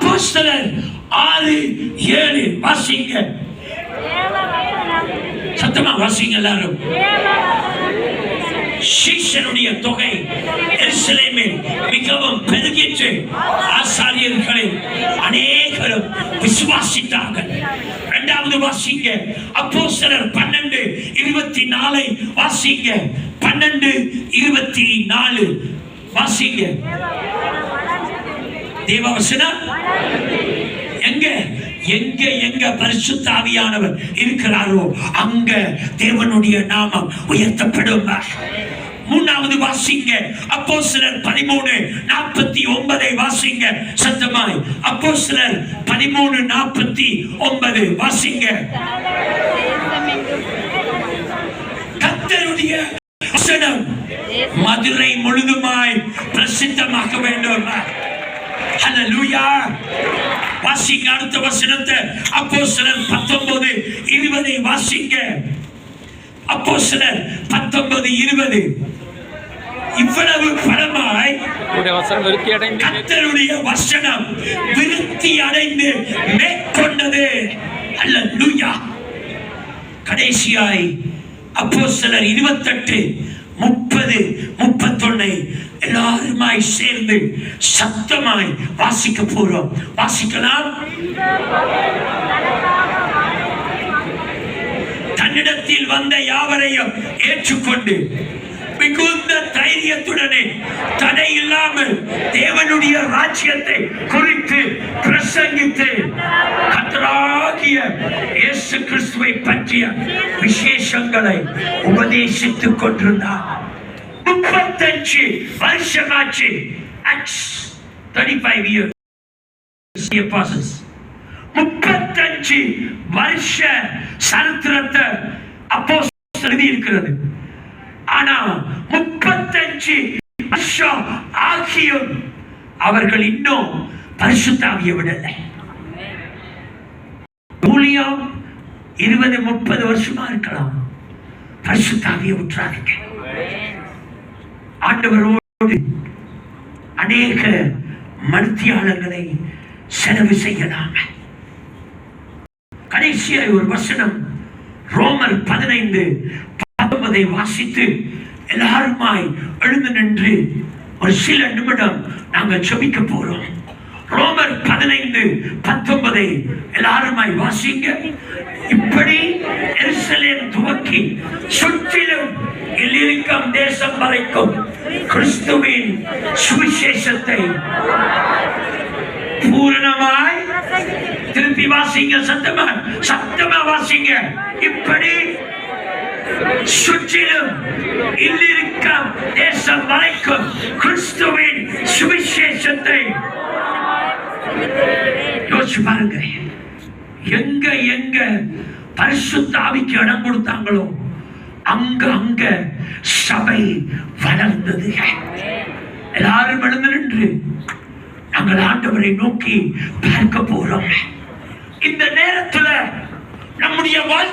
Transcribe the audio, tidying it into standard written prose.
அப்போஸ்தலர் 6:7 வாசிங்க. சத்தமா வாசிங்க எல்லாரும். சீஷனுடைய தொகை எருசலேமில் மிகவும் பெருகிற்று. ஆசாரியர்களில் அநேகரும் விசுவாசித்தார்கள். இரண்டாவது வாசிங்க. அப்போஸ்தலர் 12:24 வாசிங்க. 12:24 வாசிங்க. தேவவசனம் எங்க எங்க எங்க பரிசுத்த ஆவியானவர் இருக்கிறாரோ அங்க தேவனுடைய நாமம் உயர்த்தப்படும். மூணாவது வாசிங்க. அப்போஸ்தலர் 13:49 வாசிங்க சத்தமாய். அப்போஸ்தலர் 13:49 வாசிங்க. கர்த்தருடைய வசனம் மதுரை முழுதுமாய் பிரசித்தமாக்க வேண்டும். ஹல்லேலூயா. வாசிங்க அடுத்த வசனத்தை. அப்போஸ்தலர் 19:20 வாசிங்க. அப்போஸ்தலர் 19:20 இவ்வளவு பலமாய் கர்த்தருடைய வசனம் விருத்தி அடைந்து மேற்கொண்டது. ஹல்லேலூயா. கடைசியாய் அப்போஸ்தலர் 28:30-31 எல்லாருமாய் சேர்ந்து சத்தமாய் வாசிக்க போறோம். வாசிக்கலாம். தன்னிடத்தில் வந்த யாவரையும் ஏற்றுக்கொண்டு மிகுந்த தைரியத்துடனே தடை இல்லாமல் தேவனுடைய ராஜ்யத்தை குறித்து பிரசங்கித்து கர்த்தராகிய இயேசு கிறிஸ்துவை பற்றிய விசேஷங்களை உபதேசித்துக் கொண்டிருந்தார். 35 வருஷமாச்சு. 35 years. 35 வருஷ சரித்திரத்தை அப்போஸ்தலர் எழுதி இருக்கிறது. ஆனா 35 வருஷம் ஆகியும் அவர்கள் இன்னும் பரிசுத்த ஆவியை விடலை. ஊழியம் 20-30 வருஷமா இருக்கலாம். பரிசுத்த ஆவியை விட்டுறாதீங்க. ஆண்டவரோடு அநேக மருத்துவங்களை செலவு செய்யலாம். கடைசியாய் ஒரு வசனம் ரோமர் 15:19 வாசித்து எல்லாருமாய் எழுந்து நின்று ஒரு சில நிமிடம் நாங்கள் ஜெபிக்க போறோம். ரோமர் 15:19 எல்லாருமாய் வாசிங்க. இப்படி எருசலேம் துவக்கி சுற்றிலும் இல்லிரிக்கம் தேசம் வரைக்கும் கிறிஸ்துவின் சுவிசேஷத்தை பூரணமாய் திருப்பி வாசிங்க. சத்தமா வாசிங்க. இப்படி சுற்றிலும் இல்லிரிக்கம் தேசம் வரைக்கும் கிறிஸ்துவின் சுவிசேஷத்தை யோசிச்சு பாருங்க. எங்க எங்க பரிசுத்த ஆவிக்கு இடம் கொடுத்தாங்களோ அங்க அங்க சபை வளர்ந்தது. எல்லாரும் எழுந்து நின்று நாங்கள் ஆண்டவரை நோக்கி பார்க்க போறோம். இந்த நேரத்தில் நம்முடைய வாழ்க்கை